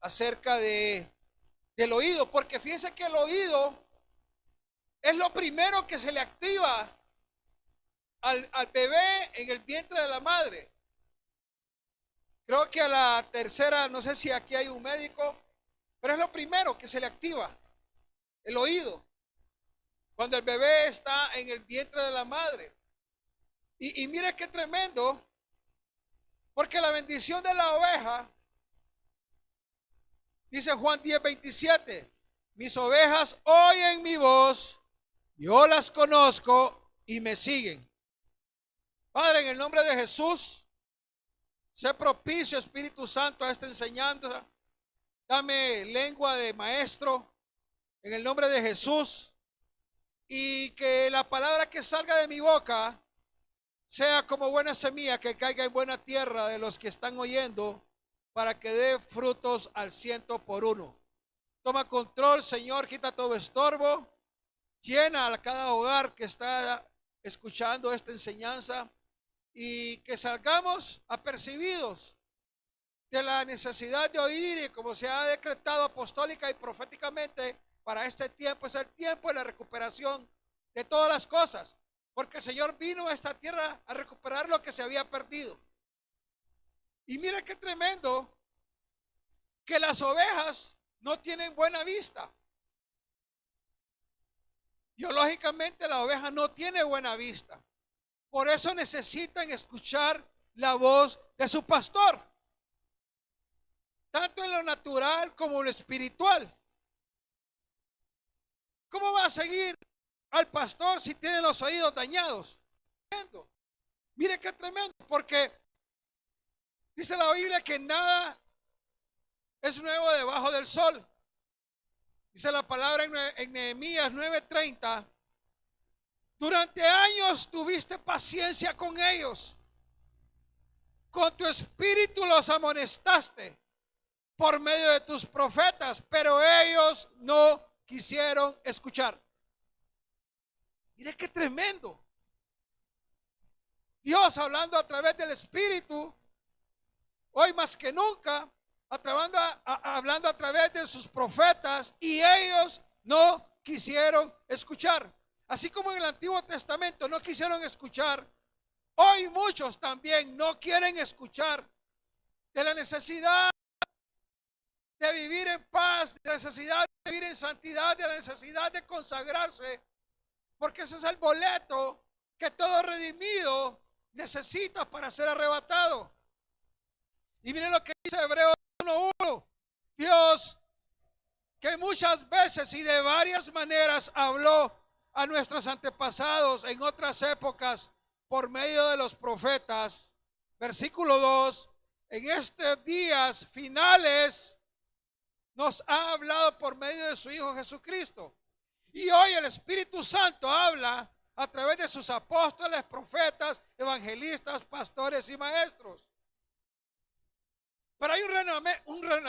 acerca del oído, porque fíjense que el oído es lo primero que se le activa al bebé en el vientre de la madre. Creo que a la tercera, no sé si aquí hay un médico, pero es lo primero que se le activa, el oído, cuando el bebé está en el vientre de la madre. Y mire qué tremendo, porque la bendición de la oveja, dice Juan 10:27, mis ovejas oyen mi voz, yo las conozco y me siguen. Padre, en el nombre de Jesús, sé propicio, Espíritu Santo, a esta enseñanza. Dame lengua de maestro en el nombre de Jesús, y que la palabra que salga de mi boca sea como buena semilla que caiga en buena tierra de los que están oyendo, para que dé frutos al 100%. Toma control, Señor, quita todo estorbo, llena a cada hogar que está escuchando esta enseñanza, y que salgamos apercibidos de la necesidad de oír, y como se ha decretado apostólica y proféticamente para este tiempo, es el tiempo de la recuperación de todas las cosas, porque el Señor vino a esta tierra a recuperar lo que se había perdido. Y mire qué tremendo, que las ovejas no tienen buena vista. Biológicamente la oveja no tiene buena vista, por eso necesitan escuchar la voz de su pastor, tanto en lo natural como en lo espiritual. ¿Cómo va a seguir al pastor si tiene los oídos dañados? Mire qué tremendo, porque dice la Biblia que nada es nuevo debajo del sol. Dice la palabra en Nehemías 9:30, durante años tuviste paciencia con ellos, con tu espíritu los amonestaste por medio de tus profetas, pero ellos no quisieron escuchar. Mire qué tremendo. Dios hablando a través del Espíritu, hoy más que nunca, hablando a través de sus profetas, y ellos no quisieron escuchar. Así como en el Antiguo Testamento no quisieron escuchar, hoy muchos también no quieren escuchar de la necesidad de vivir en paz, de la necesidad de vivir en santidad, de la necesidad de consagrarse, porque ese es el boleto que todo redimido necesita para ser arrebatado. Y miren lo que dice Hebreos 1:1. Dios, que muchas veces y de varias maneras habló a nuestros antepasados en otras épocas por medio de los profetas. Versículo 2, en estos días finales nos ha hablado por medio de su Hijo Jesucristo. Y hoy el Espíritu Santo habla a través de sus apóstoles, profetas, evangelistas, pastores y maestros. Pero hay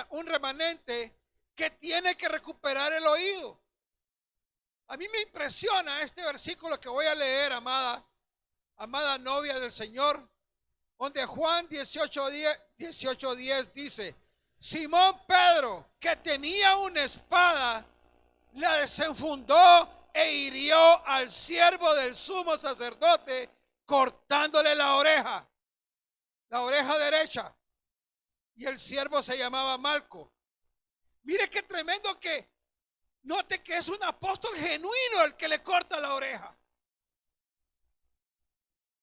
un remanente que tiene que recuperar el oído. A mí me impresiona este versículo que voy a leer, amada novia del Señor, donde Juan 18:10 dice, Simón Pedro, que tenía una espada, la desenfundó e hirió al siervo del sumo sacerdote, cortándole la oreja derecha. Y el siervo se llamaba Malco. Mire qué tremendo, que note que es un apóstol genuino el que le corta la oreja.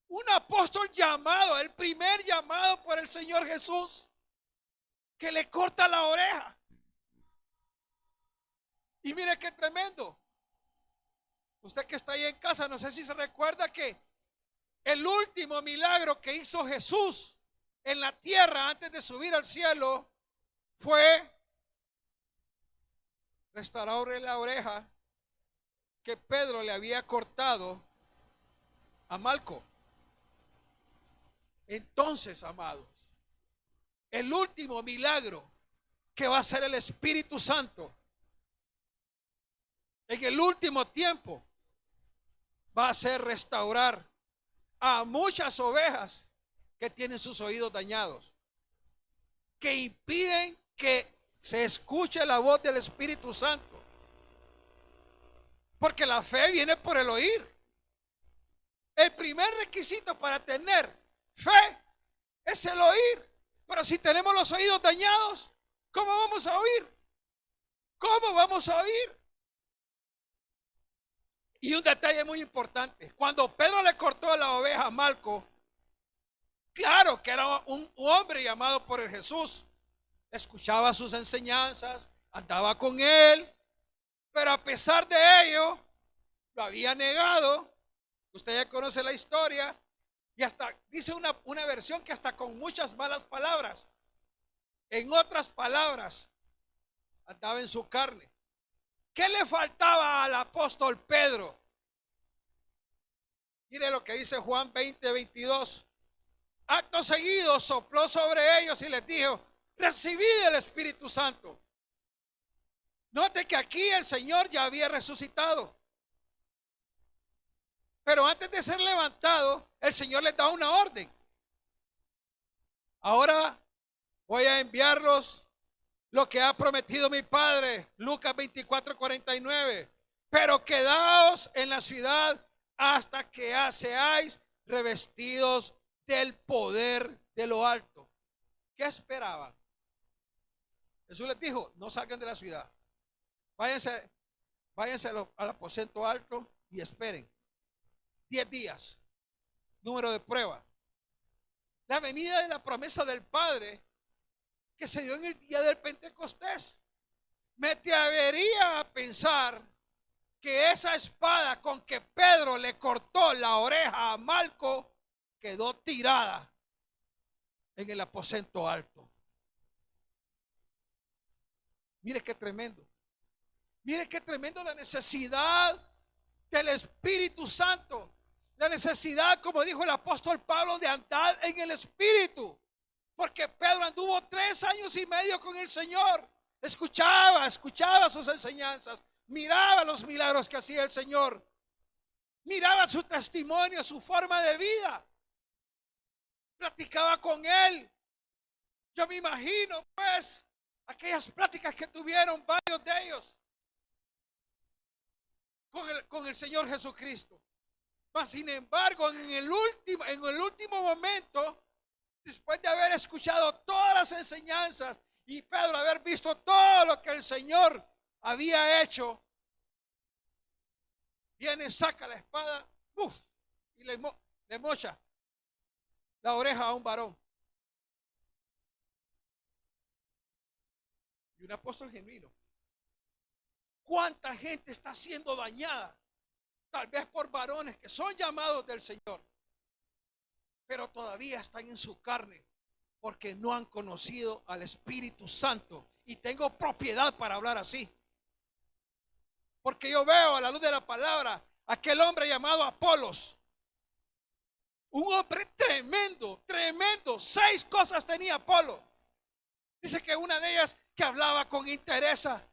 Un apóstol llamado, el primer llamado por el Señor Jesús, que le corta la oreja. Y mire qué tremendo. Usted que está ahí en casa, no sé si se recuerda que el último milagro que hizo Jesús en la tierra antes de subir al cielo fue restaurarle la oreja que Pedro le había cortado a Malco. Entonces, amados, el último milagro que va a hacer el Espíritu Santo en el último tiempo va a ser restaurar a muchas ovejas que tienen sus oídos dañados, que impiden que se escuche la voz del Espíritu Santo. Porque la fe viene por el oír. El primer requisito para tener fe es el oír. Pero si tenemos los oídos dañados, ¿cómo vamos a oír? ¿Cómo vamos a oír? Y un detalle muy importante. Cuando Pedro le cortó la oveja a Malco, claro que era un hombre llamado por el Jesús. Escuchaba sus enseñanzas, andaba con él, pero a pesar de ello, lo había negado. Usted ya conoce la historia. Y hasta dice una versión que hasta con muchas malas palabras. En otras palabras, andaba en su carne. ¿Qué le faltaba al apóstol Pedro? Mire lo que dice Juan 20:22. Acto seguido sopló sobre ellos y les dijo: recibid el Espíritu Santo. Note que aquí el Señor ya había resucitado. Pero antes de ser levantado, el Señor les da una orden. Ahora voy a enviarlos lo que ha prometido mi Padre. Lucas 24:49. Pero quedaos en la ciudad hasta que seáis revestidos del poder de lo alto. ¿Qué esperaban? Jesús les dijo: no salgan de la ciudad. Váyanse al aposento alto y esperen 10 días, número de prueba. La venida de la promesa del Padre que se dio en el día del Pentecostés. Me atrevería a pensar que esa espada con que Pedro le cortó la oreja a Malco quedó tirada en el aposento alto. Mire qué tremendo. Mire qué tremendo la necesidad del Espíritu Santo. La necesidad, como dijo el apóstol Pablo, de andar en el Espíritu. Porque Pedro anduvo 3 años y medio con el Señor. Escuchaba sus enseñanzas. Miraba los milagros que hacía el Señor. Miraba su testimonio, su forma de vida. Platicaba con él. Yo me imagino, pues, aquellas pláticas que tuvieron varios de ellos con el Señor Jesucristo. Mas, sin embargo, en el último momento, después de haber escuchado todas las enseñanzas y Pedro haber visto todo lo que el Señor había hecho, viene, saca la espada, y le mocha la oreja a un varón. Y un apóstol genuino. ¿Cuánta gente está siendo dañada? Tal vez por varones que son llamados del Señor, pero todavía están en su carne porque no han conocido al Espíritu Santo. Y tengo propiedad para hablar así, porque yo veo a la luz de la palabra aquel hombre llamado Apolos, un hombre tremendo, tremendo. 6 cosas tenía Apolo. Dice que una de ellas, que hablaba con entereza,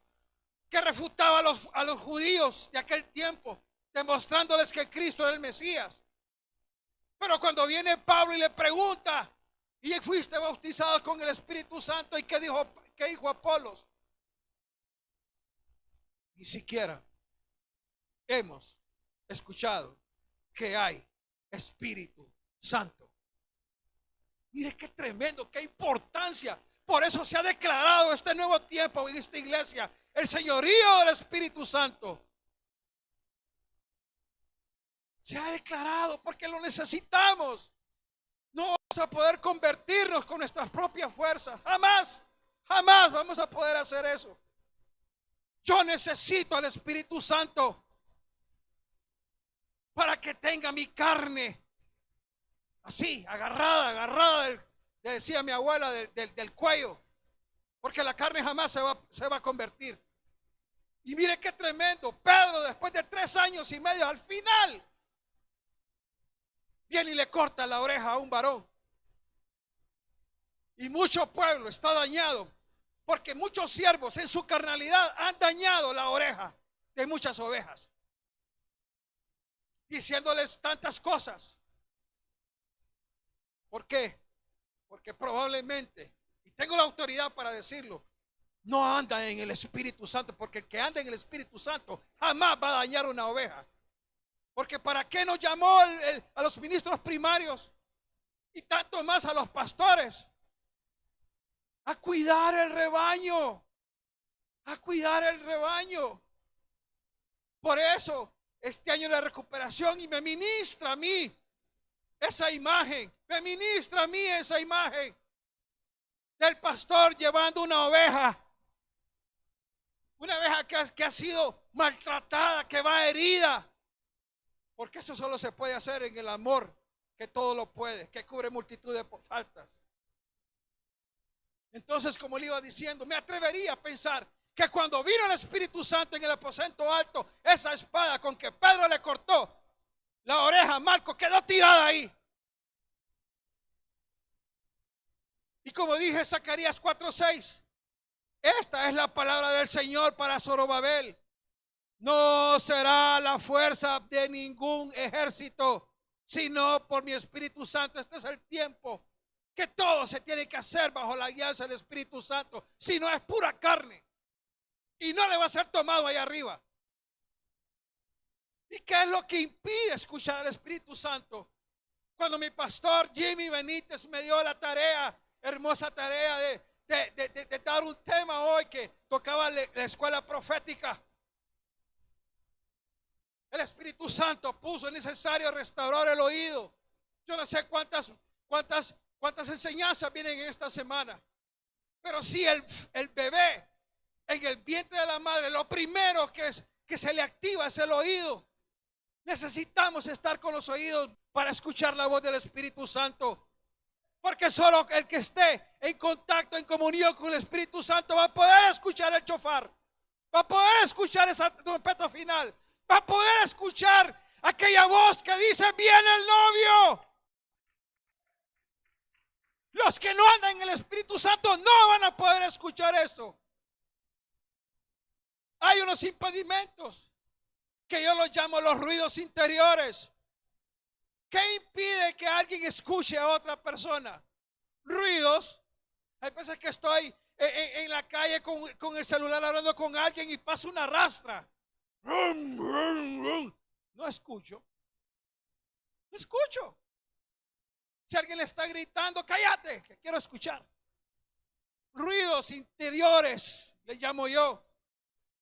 que refutaba a los judíos de aquel tiempo, demostrándoles que Cristo era el Mesías. Pero cuando viene Pablo y le pregunta: ¿y fuiste bautizado con el Espíritu Santo? ¿Y qué dijo Apolos? Ni siquiera hemos escuchado que hay Espíritu Santo. Mire qué tremendo, qué importancia. Por eso se ha declarado este nuevo tiempo en esta iglesia, el señorío del Espíritu Santo. Se ha declarado porque lo necesitamos. No vamos a poder convertirnos con nuestras propias fuerzas. Jamás, jamás vamos a poder hacer eso. Yo necesito al Espíritu Santo para que tenga mi carne así, agarrada, le decía mi abuela, del cuello, porque la carne jamás se va a convertir. Y mire qué tremendo. Pedro, después de 3 años y medio, al final viene y le corta la oreja a un varón. Y mucho pueblo está dañado porque muchos siervos en su carnalidad han dañado la oreja de muchas ovejas, diciéndoles tantas cosas. ¿Por qué? Porque probablemente, y tengo la autoridad para decirlo, no anda en el Espíritu Santo, porque el que anda en el Espíritu Santo jamás va a dañar una oveja. Porque ¿para qué nos llamó a los ministros primarios y tanto más a los pastores? A cuidar el rebaño, a cuidar el rebaño. Por eso este año de recuperación, y me ministra a mí esa imagen, me ministra a mí esa imagen del pastor llevando una oveja que ha sido maltratada, que va herida, porque eso solo se puede hacer en el amor que todo lo puede, que cubre multitud de faltas. Entonces, como le iba diciendo, me atrevería a pensar que cuando vino el Espíritu Santo en el aposento alto, esa espada con que Pedro le cortó la oreja a Malco quedó tirada ahí. Y como dije, Zacarías 4:6, esta es la palabra del Señor para Zorobabel. No será la fuerza de ningún ejército, sino por mi Espíritu Santo. Este es el tiempo que todo se tiene que hacer bajo la guianza del Espíritu Santo. Si no, es pura carne y no le va a ser tomado ahí arriba. ¿Y qué es lo que impide escuchar al Espíritu Santo? Cuando mi pastor Jimmy Benítez me dio la tarea, hermosa tarea de dar un tema hoy que tocaba la escuela profética, el Espíritu Santo puso necesario restaurar el oído. Yo no sé cuántas enseñanzas vienen en esta semana, pero si el bebé en el vientre de la madre, lo primero que se le activa es el oído. Necesitamos estar con los oídos para escuchar la voz del Espíritu Santo, porque solo el que esté en contacto, en comunión con el Espíritu Santo va a poder escuchar el chofar, va a poder escuchar esa trompeta final, va a poder escuchar aquella voz que dice: viene el novio. Los que no andan en el Espíritu Santo no van a poder escuchar eso. Hay unos impedimentos que yo los llamo los ruidos interiores. ¿Qué impide que alguien escuche a otra persona? Ruidos. Hay veces que estoy en la calle con el celular hablando con alguien y pasa una rastra. No escucho. No escucho. Si alguien le está gritando: cállate, que quiero escuchar. Ruidos interiores, le llamo yo.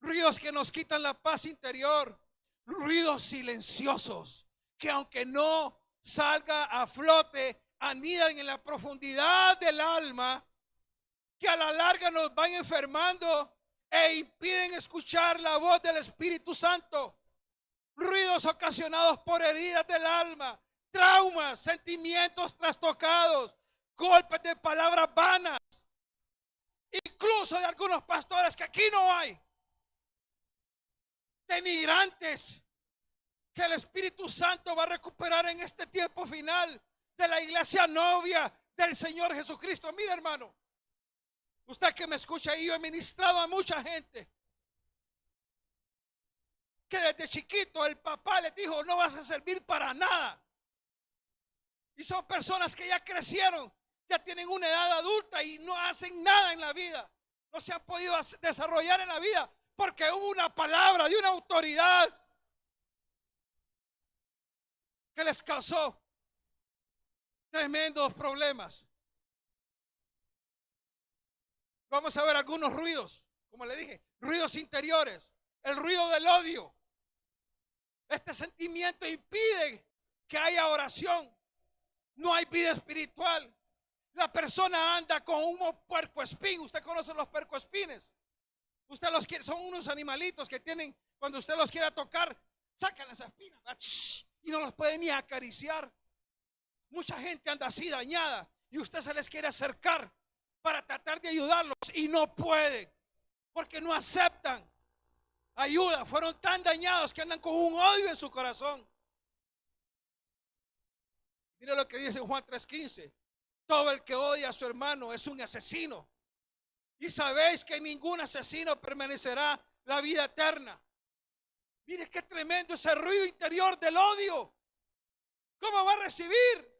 Ruidos que nos quitan la paz interior. Ruidos silenciosos que aunque no salga a flote, anidan en la profundidad del alma, que a la larga nos van enfermando e impiden escuchar la voz del Espíritu Santo. Ruidos ocasionados por heridas del alma, traumas, sentimientos trastocados, golpes de palabras vanas, incluso de algunos pastores que aquí no hay, denigrantes, que el Espíritu Santo va a recuperar en este tiempo final de la iglesia novia del Señor Jesucristo. Mire, hermano, usted que me escucha, y yo he ministrado a mucha gente que desde chiquito el papá les dijo: no vas a servir para nada. Y son personas que ya crecieron, ya tienen una edad adulta y no hacen nada en la vida. No se han podido desarrollar en la vida porque hubo una palabra de una autoridad que les causó tremendos problemas. Vamos a ver algunos ruidos, como le dije, ruidos interiores. El ruido del odio. Este sentimiento impide que haya oración. No hay vida espiritual. La persona anda con un puercoespín. Usted conoce los puercoespines. Usted los quiere, son unos animalitos que tienen, cuando usted los quiera tocar, sacan las espinas y no los puede ni acariciar. Mucha gente anda así dañada y usted se les quiere acercar para tratar de ayudarlos y no puede, porque no aceptan ayuda. Fueron tan dañados que andan con un odio en su corazón. Mire lo que dice Juan 3:15: todo el que odia a su hermano es un asesino, y sabéis que ningún asesino permanecerá la vida eterna. Mire qué tremendo ese ruido interior del odio. ¿Cómo va a recibir?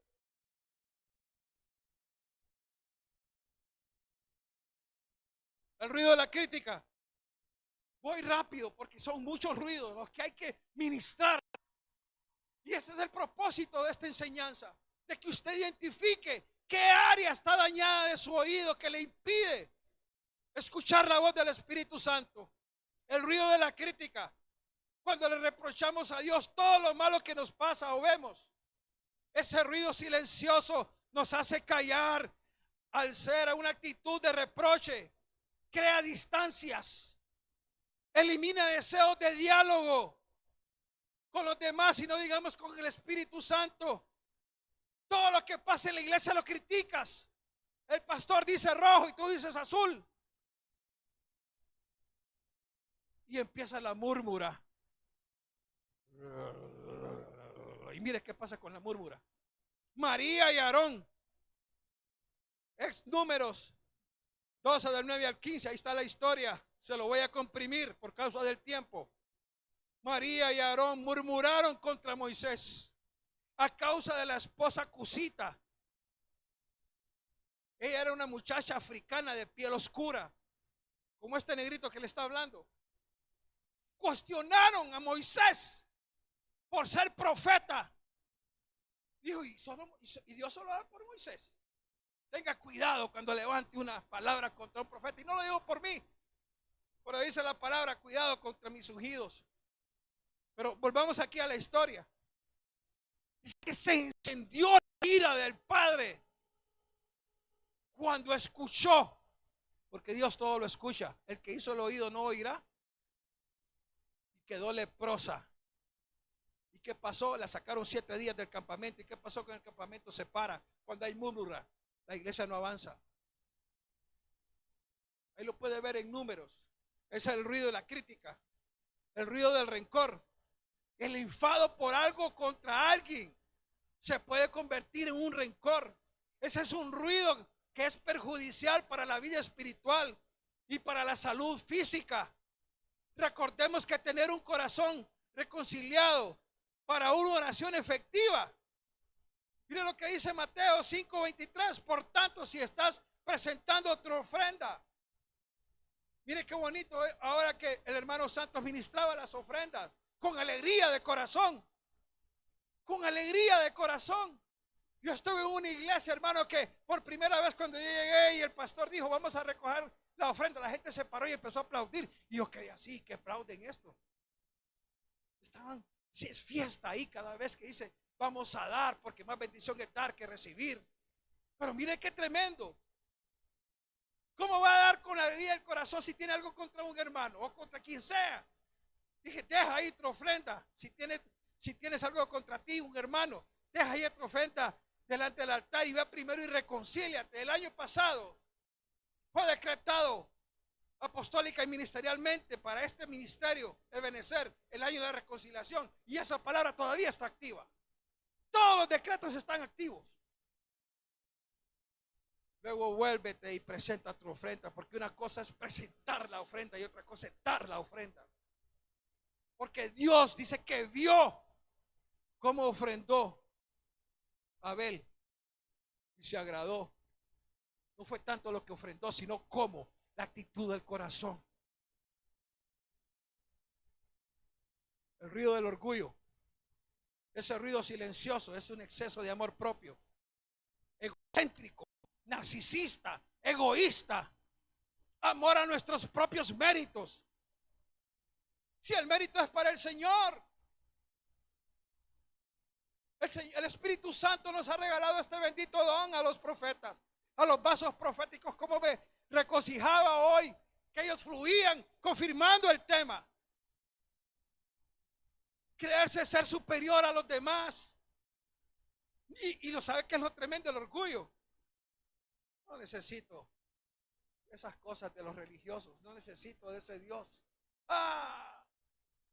El ruido de la crítica. Voy rápido porque son muchos ruidos los que hay que ministrar. Y ese es el propósito de esta enseñanza, de que usted identifique qué área está dañada de su oído que le impide escuchar la voz del Espíritu Santo. El ruido de la crítica, cuando le reprochamos a Dios todo lo malo que nos pasa o vemos. Ese ruido silencioso nos hace callar al ser a una actitud de reproche, crea distancias, elimina deseos de diálogo con los demás y no digamos con el Espíritu Santo. Todo lo que pasa en la iglesia lo criticas. El pastor dice rojo y tú dices azul. Y empieza la múrmura. Y mire qué pasa con la múrmura. María y Aarón. Ex Números 12 del 9 al 15. Ahí está la historia. Se lo voy a comprimir por causa del tiempo. María y Aarón murmuraron contra Moisés a causa de la esposa cusita. Ella era una muchacha africana de piel oscura, como este negrito que le está hablando. Cuestionaron a Moisés por ser profeta. Dijo, y Dios solo da por Moisés. Tenga cuidado cuando levante una palabra contra un profeta. Y no lo digo por mí, pero dice la palabra, cuidado contra mis ungidos. Pero volvamos aquí a la historia. Dice que se encendió la ira del padre cuando escuchó, porque Dios todo lo escucha. El que hizo el oído no oirá. Y quedó leprosa. ¿Y qué pasó? La sacaron 7 días del campamento. ¿Y qué pasó con el campamento? Se para. Cuando hay murmura, la iglesia no avanza. Ahí lo puede ver en Números. Ese es el ruido de la crítica, el ruido del rencor. El enfado por algo contra alguien se puede convertir en un rencor. Ese es un ruido que es perjudicial para la vida espiritual y para la salud física. Recordemos que tener un corazón reconciliado para una oración efectiva. Mire lo que dice Mateo 5:23. Por tanto, si estás presentando tu ofrenda. Mire qué bonito ahora que el hermano Santos ministraba las ofrendas. Con alegría de corazón. Con alegría de corazón. Yo estuve en una iglesia, hermano, que por primera vez cuando yo llegué y el pastor dijo, vamos a recoger la ofrenda, la gente se paró y empezó a aplaudir. Y yo quedé así, que aplauden esto. Estaban, si es fiesta ahí cada vez que dice, vamos a dar, porque más bendición es dar que recibir. Pero mire qué tremendo. ¿Cómo va a dar con alegría el corazón si tiene algo contra un hermano o contra quien sea? Dije, deja ahí tu ofrenda. Si tienes algo contra ti, un hermano, deja ahí tu ofrenda delante del altar y ve primero y reconcíliate. El año pasado fue decretado apostólica y ministerialmente para este ministerio Ebenecer el año de la reconciliación, y esa palabra todavía está activa. Todos los decretos están activos. Luego vuélvete y presenta tu ofrenda, porque una cosa es presentar la ofrenda y otra cosa es dar la ofrenda. Porque Dios dice que vio cómo ofrendó Abel y se agradó. No fue tanto lo que ofrendó, sino cómo, la actitud del corazón. El ruido del orgullo, ese ruido silencioso, es un exceso de amor propio, egocéntrico, narcisista, egoísta, amor a nuestros propios méritos. Si el mérito es para el Señor, el Espíritu Santo nos ha regalado este bendito don a los profetas, a los vasos proféticos. Como me regocijaba hoy que ellos fluían confirmando el tema. Creerse ser superior a los demás. Y lo sabe que es lo tremendo, el orgullo. No necesito esas cosas de los religiosos, no necesito de ese Dios.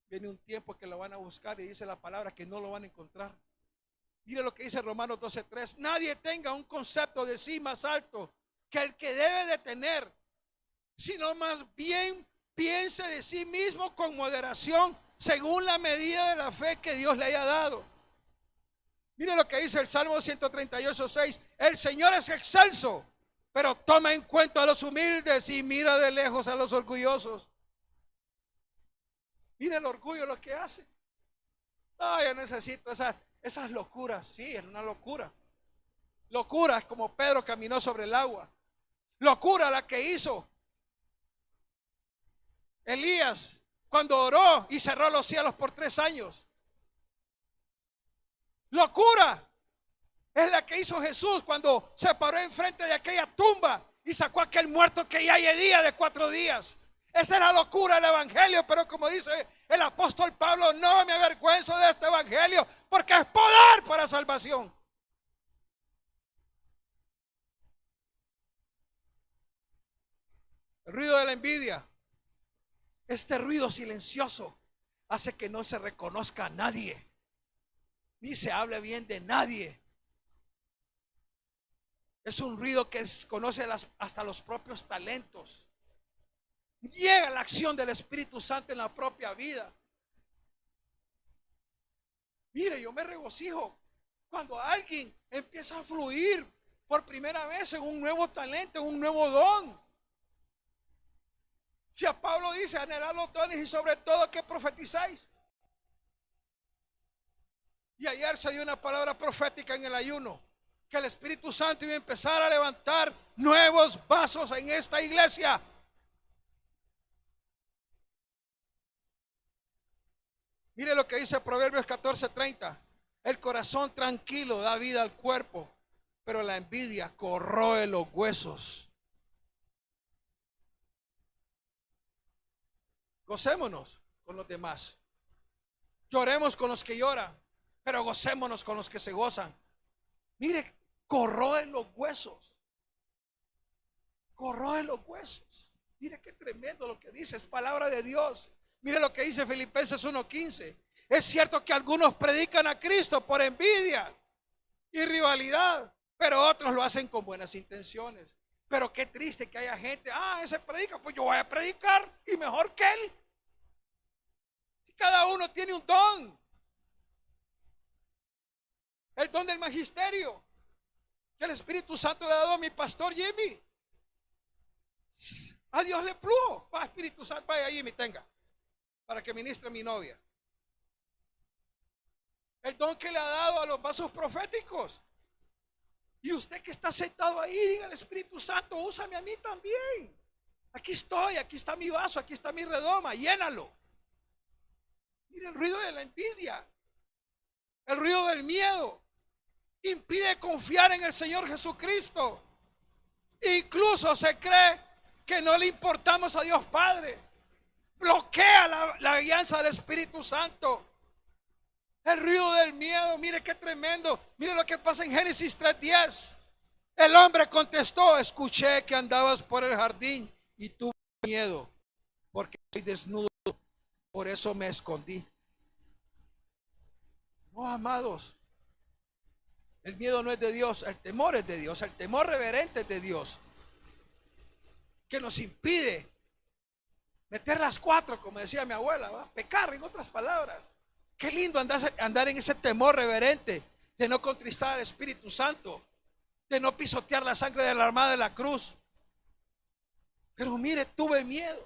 Viene un tiempo que lo van a buscar y dice la palabra que no lo van a encontrar. Mire lo que dice Romanos 12:3. Nadie tenga un concepto de sí más alto que el que debe de tener, sino más bien piense de sí mismo con moderación, según la medida de la fe que Dios le haya dado. Mire lo que dice el Salmo 138:6. El Señor es excelso pero toma en cuenta a los humildes y mira de lejos a los orgullosos. Mira el orgullo lo que hace. No, yo necesito esas locuras. Sí, es una locura. Locura es como Pedro caminó sobre el agua. Locura la que hizo Elías cuando oró y cerró los cielos por 3 años. Locura es la que hizo Jesús cuando se paró enfrente de aquella tumba y sacó a aquel muerto que ya yacía de 4 días. Esa es la locura del evangelio, pero como dice el apóstol Pablo, no me avergüenzo de este evangelio porque es poder para salvación. El ruido de la envidia, este ruido silencioso, hace que no se reconozca a nadie, ni se hable bien de nadie. Es un ruido que desconoce hasta los propios talentos. Llega la acción del Espíritu Santo en la propia vida. Mire, yo me regocijo cuando alguien empieza a fluir por primera vez en un nuevo talento, en un nuevo don. Si a Pablo dice, anhelad los dones y sobre todo que profetizáis. Y ayer se dio una palabra profética en el ayuno, que el Espíritu Santo iba a empezar a levantar nuevos vasos en esta iglesia. Mire lo que dice Proverbios 14:30. El corazón tranquilo da vida al cuerpo, pero la envidia corroe los huesos. Gocémonos con los demás. Lloremos con los que lloran, pero gocémonos con los que se gozan. Mire, corroe los huesos. Corroe los huesos. Mire qué tremendo lo que dice, es palabra de Dios. Mire lo que dice Filipenses 1:15. Es cierto que algunos predican a Cristo por envidia y rivalidad, pero otros lo hacen con buenas intenciones. Pero qué triste que haya gente, ese predica, pues yo voy a predicar y mejor que él. Si cada uno tiene un don. El don del magisterio que el Espíritu Santo le ha dado a mi pastor Jimmy. A Dios le plugo. Va, Espíritu Santo, vaya Jimmy, tenga, para que ministre a mi novia. El don que le ha dado a los vasos proféticos. Y usted que está sentado ahí, diga al Espíritu Santo, úsame a mí también. Aquí estoy, aquí está mi vaso, aquí está mi redoma, llénalo. Mire el ruido de la envidia, el ruido del miedo, impide confiar en el Señor Jesucristo. Incluso se cree que no le importamos a Dios Padre. Bloquea la guianza del Espíritu Santo. El ruido del miedo, mire qué tremendo. Mire lo que pasa en Génesis 3:10. El hombre contestó, escuché que andabas por el jardín y tuve miedo porque estoy desnudo, por eso me escondí. No, amados, el miedo no es de Dios, el temor es de Dios, el temor reverente es de Dios, que nos impide meter las 4, como decía mi abuela, ¿va? Pecar, en otras palabras. Qué lindo andar en ese temor reverente de no contristar al Espíritu Santo, de no pisotear la sangre de la armada de la cruz. Pero mire, tuve miedo.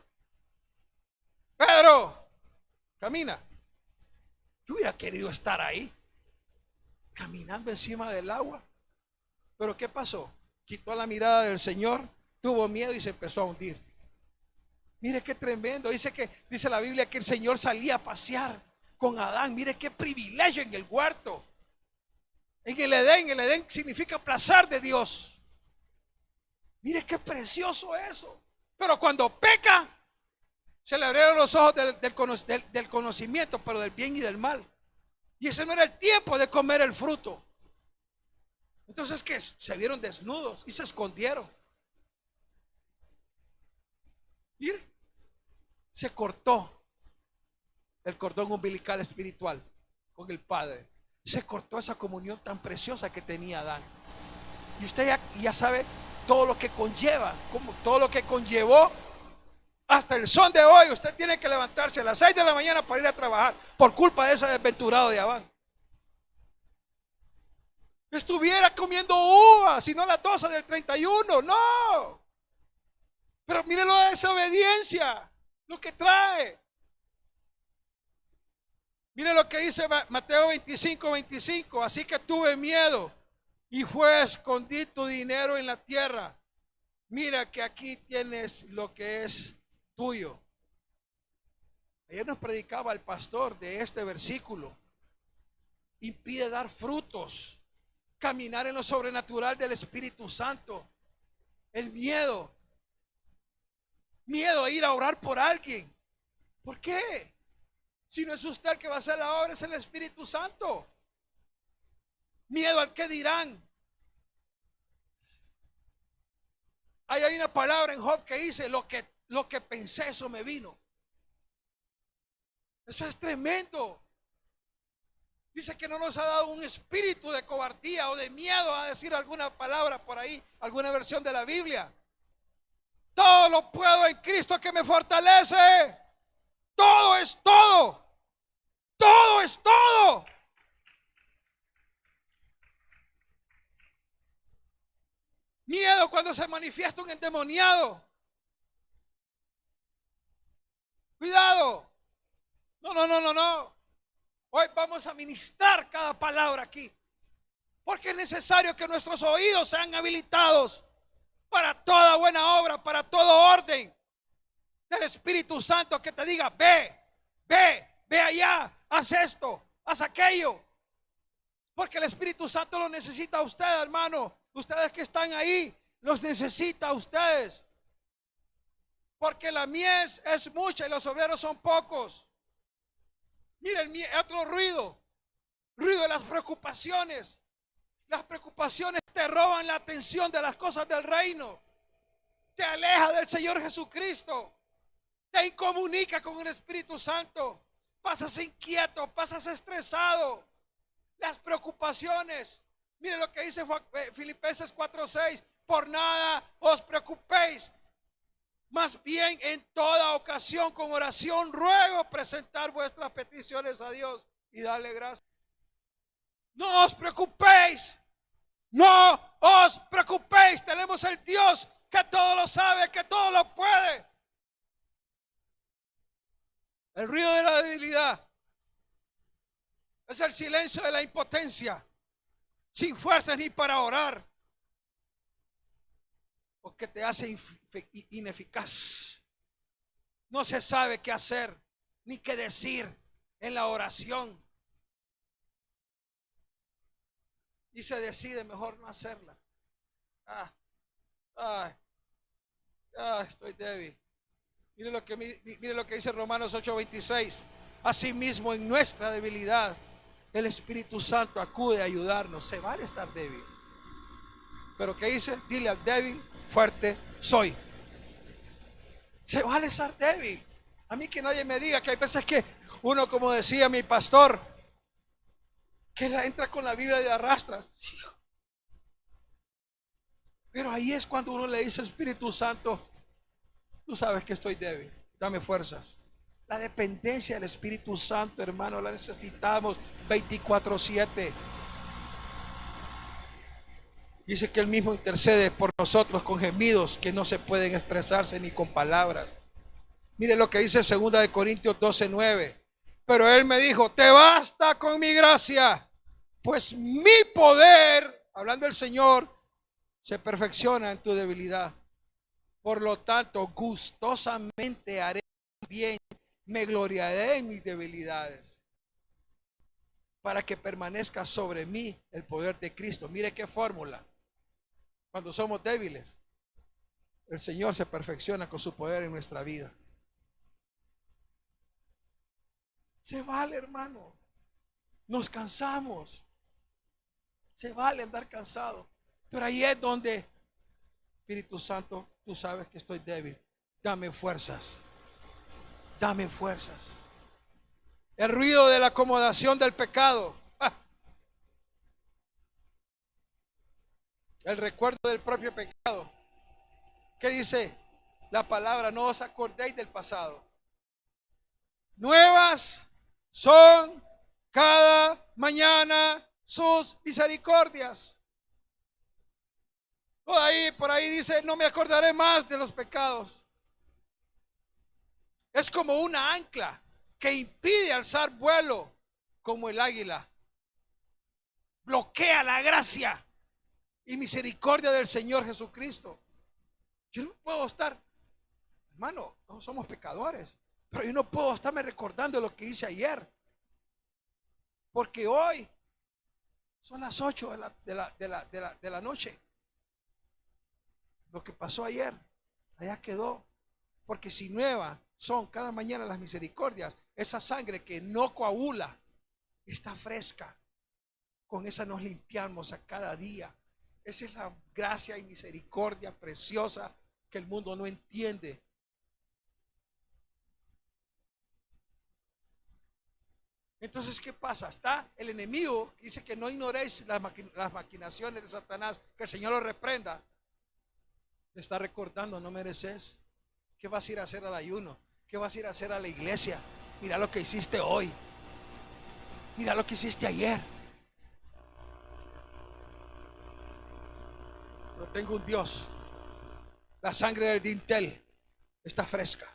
Pedro, camina. Yo hubiera querido estar ahí, caminando encima del agua. Pero ¿qué pasó? Quitó la mirada del Señor, tuvo miedo y se empezó a hundir. Mire qué tremendo. Dice la Biblia que el Señor salía a pasear con Adán. Mire qué privilegio en el huerto. En el Edén significa placer de Dios. Mire qué precioso eso. Pero cuando peca, se le abrieron los ojos del conocimiento, pero del bien y del mal. Y ese no era el tiempo de comer el fruto. Entonces, ¿qué? Se vieron desnudos y se escondieron. Mire, se cortó el cordón umbilical espiritual con el Padre. Se cortó esa comunión tan preciosa que tenía Adán. Y usted ya sabe todo lo que conlleva, todo lo que conllevó. Hasta el son de hoy usted tiene que levantarse a las 6 de la mañana para ir a trabajar por culpa de ese desventurado de Adán. estuviera comiendo uvas y no la tosa del 31. No. Pero mire la desobediencia, lo que trae. Mire lo que dice Mateo 25:25. Así que tuve miedo y fue a esconder tu dinero en la tierra. Mira que aquí tienes lo que es tuyo. Ayer nos predicaba el pastor de este versículo. Impide dar frutos, caminar en lo sobrenatural del Espíritu Santo. El miedo a ir a orar por alguien. ¿Por qué? Si no es usted el que va a hacer la obra, es el Espíritu Santo. Miedo al que dirán. Ahí hay una palabra en Job que dice: lo que pensé, eso me vino. Eso es tremendo. Dice que no nos ha dado un espíritu de cobardía o de miedo a decir alguna palabra por ahí, alguna versión de la Biblia. Todo lo puedo en Cristo que me fortalece. Todo es todo. Todo es todo. Miedo cuando se manifiesta un endemoniado. Cuidado. No. Hoy vamos a ministrar cada palabra aquí. Porque es necesario que nuestros oídos sean habilitados para toda buena obra, para todo orden del Espíritu Santo que te diga: ve allá, haz esto, haz aquello. Porque el Espíritu Santo lo necesita a usted, hermano. Ustedes que están ahí, los necesita a ustedes. Porque la mies es mucha y los obreros son pocos. Miren, otro ruido de las preocupaciones. Las preocupaciones te roban la atención de las cosas del reino. Te aleja del Señor Jesucristo. Te incomunica con el Espíritu Santo. Pasas inquieto, pasas estresado. Las preocupaciones. Mire lo que dice Filipenses 4:6. Por nada os preocupéis. Más bien en toda ocasión con oración ruego presentar vuestras peticiones a Dios y darle gracias. No os preocupéis. No os preocupéis. Tenemos el Dios que todo lo sabe, que todo lo puede. El ruido de la debilidad es el silencio de la impotencia, sin fuerzas ni para orar, porque te hace ineficaz. No se sabe qué hacer ni qué decir en la oración y se decide mejor no hacerla. Estoy débil. Mire lo que dice Romanos 8:26. Asimismo, en nuestra debilidad el Espíritu Santo acude a ayudarnos. Se vale estar débil, pero ¿qué dice? Dile al débil: fuerte soy. Se vale estar débil. A mí que nadie me diga que hay veces que uno, como decía mi pastor, que entra con la Biblia y arrastra. Pero ahí es cuando uno le dice: Espíritu Santo, tú sabes que estoy débil, dame fuerzas. La dependencia del Espíritu Santo, hermano, la necesitamos 24/7. Dice que Él mismo intercede por nosotros con gemidos que no se pueden expresarse ni con palabras. Mire lo que dice 2 Corintios 12:9. Pero Él me dijo: te basta con mi gracia, pues mi poder, hablando el Señor, se perfecciona en tu debilidad. Por lo tanto, gustosamente haré bien, me gloriaré en mis debilidades, para que permanezca sobre mí el poder de Cristo. Mire qué fórmula. Cuando somos débiles, el Señor se perfecciona con su poder en nuestra vida. Se vale, hermano. Nos cansamos. Se vale andar cansado. Pero ahí es donde, Espíritu Santo, tú sabes que estoy débil. Dame fuerzas. Dame fuerzas. El ruido de la acomodación del pecado. El recuerdo del propio pecado. ¿Qué dice la palabra? No os acordéis del pasado. Nuevas son cada mañana sus misericordias. Por ahí dice, no me acordaré más de los pecados. Es como una ancla que impide alzar vuelo como el águila. Bloquea la gracia y misericordia del Señor Jesucristo. Yo no puedo estar, hermano, no somos pecadores, pero yo no puedo estarme recordando lo que hice ayer, porque hoy son las 8 de la noche. Lo que pasó ayer, allá quedó, porque si nuevas son cada mañana las misericordias, esa sangre que no coagula está fresca. Con esa nos limpiamos a cada día. Esa es la gracia y misericordia preciosa que el mundo no entiende. Entonces, ¿qué pasa? Está el enemigo, dice que no ignoréis las maquinaciones de Satanás, que el Señor lo reprenda. Te está recordando, no mereces. ¿Qué vas a ir a hacer al ayuno? ¿Qué vas a ir a hacer a la iglesia? Mira lo que hiciste hoy. Mira lo que hiciste ayer. Pero tengo un Dios. La sangre del dintel está fresca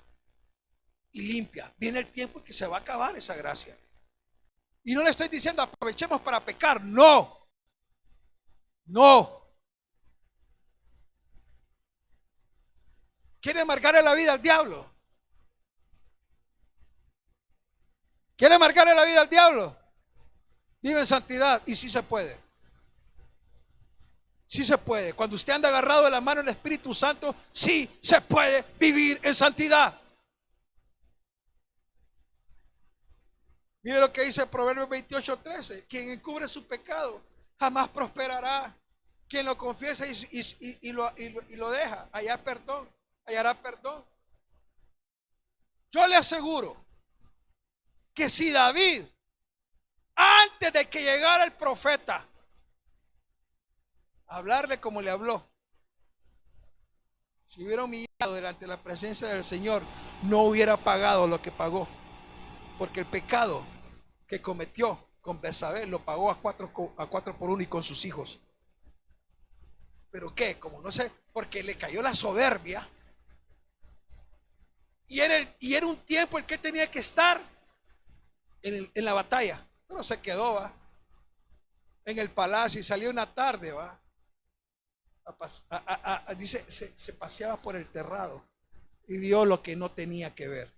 y limpia. Viene el tiempo en que se va a acabar esa gracia. Y no le estoy diciendo aprovechemos para pecar. No. No. ¿Quiere amargarle la vida al diablo? ¿Quiere amargarle la vida al diablo? Vive en santidad y sí se puede. Sí se puede. Cuando usted anda agarrado de la mano del Espíritu Santo, sí se puede vivir en santidad. Mire lo que dice Proverbios 28:13. Quien encubre su pecado jamás prosperará. Quien lo confiesa y lo deja, hallará perdón. Yo le aseguro que si David, antes de que llegara el profeta, hablarle como le habló, si hubiera humillado delante de la presencia del Señor, no hubiera pagado lo que pagó, porque el pecado que cometió con Betsabé lo pagó a 4 por 1 y con sus hijos. ¿Pero qué? Como no sé, porque le cayó la soberbia y era un tiempo en que tenía que estar en la batalla, pero se quedó, ¿va?, en el palacio y salió una tarde, ¿va?, dice, se paseaba por el terrado y vio lo que no tenía que ver.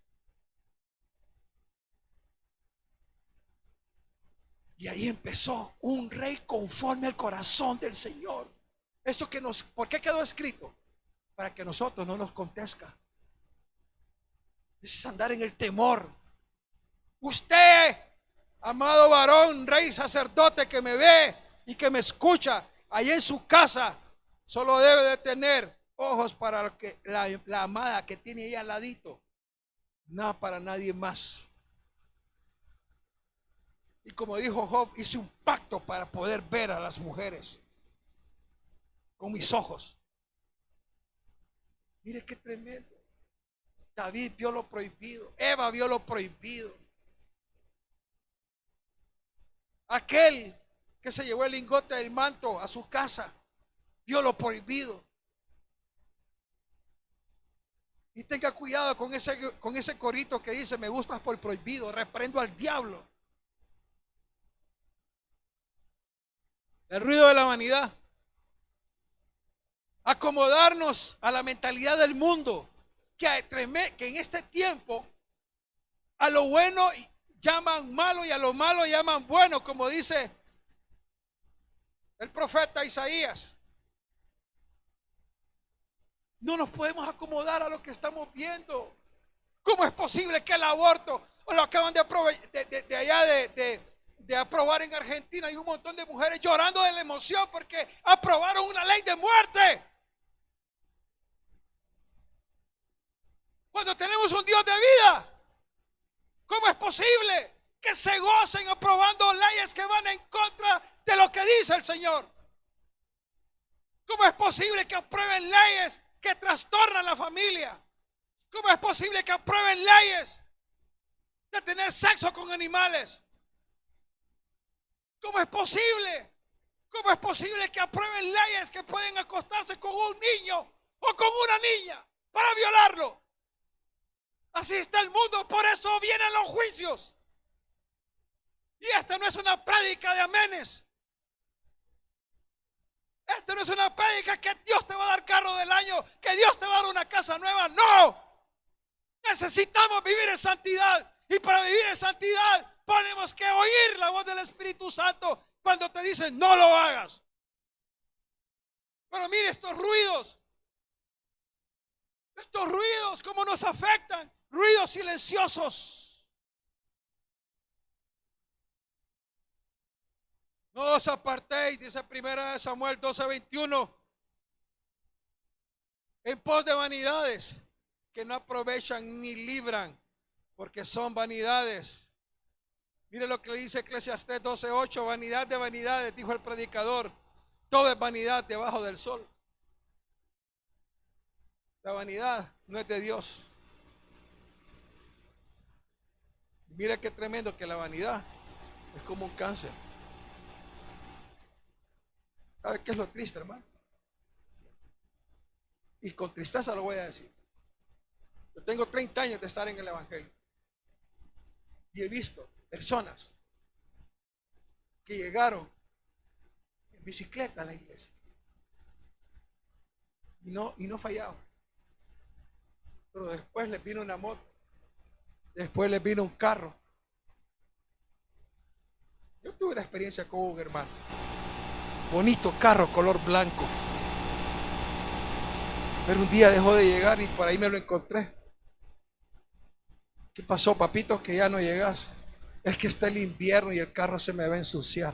Y ahí empezó un rey conforme al corazón del Señor. Esto ¿por qué quedó escrito? Para que nosotros no nos acontezca. Es andar en el temor. Usted, amado varón, rey, sacerdote que me ve y que me escucha, ahí en su casa, solo debe de tener ojos para la amada que tiene ahí al ladito. Nada para nadie más. Y como dijo Job, hice un pacto para poder ver a las mujeres con mis ojos. Mire qué tremendo. David vio lo prohibido. Eva vio lo prohibido. Aquel que se llevó el lingote del manto a su casa vio lo prohibido. Y tenga cuidado con ese corito que dice: me gustas por prohibido. Reprendo al diablo. El ruido de la vanidad. Acomodarnos a la mentalidad del mundo, que en este tiempo a lo bueno llaman malo y a lo malo llaman bueno, como dice el profeta Isaías. No nos podemos acomodar a lo que estamos viendo. ¿Cómo es posible que el aborto, o lo acaban de aprobar en Argentina? Hay un montón de mujeres llorando de la emoción porque aprobaron una ley de muerte. Cuando tenemos un Dios de vida, ¿cómo es posible que se gocen aprobando leyes que van en contra de lo que dice el Señor? ¿Cómo es posible que aprueben leyes que trastornan la familia? ¿Cómo es posible que aprueben leyes de tener sexo con animales? ¿Cómo es posible? ¿Cómo es posible que aprueben leyes que pueden acostarse con un niño o con una niña para violarlo? Así está el mundo, por eso vienen los juicios. Y esta no es una prédica de amenes. Esta no es una prédica que Dios te va a dar carro del año, que Dios te va a dar una casa nueva. No. Necesitamos vivir en santidad. Y para vivir en santidad tenemos que oír la voz del Espíritu Santo cuando te dicen no lo hagas. Pero mire estos ruidos. Estos ruidos, ¿cómo nos afectan? Ruidos silenciosos. No os apartéis, dice 1 Samuel 12:21, en pos de vanidades que no aprovechan ni libran, porque son vanidades. Mire lo que dice Eclesiastés 12:8, vanidad de vanidades, dijo el predicador, todo es vanidad debajo del sol. La vanidad no es de Dios. Mire qué tremendo que la vanidad es como un cáncer. ¿Sabe qué es lo triste, hermano? Y con tristeza lo voy a decir. Yo tengo 30 años de estar en el Evangelio y he visto personas que llegaron en bicicleta a la iglesia y no fallaban. Pero después les vino una moto, después les vino un carro. Yo tuve una experiencia con un hermano, bonito carro color blanco, pero un día dejó de llegar y por ahí me lo encontré. ¿Qué pasó, papito, que ya no llegas? Es que está el invierno y el carro se me va a ensuciar.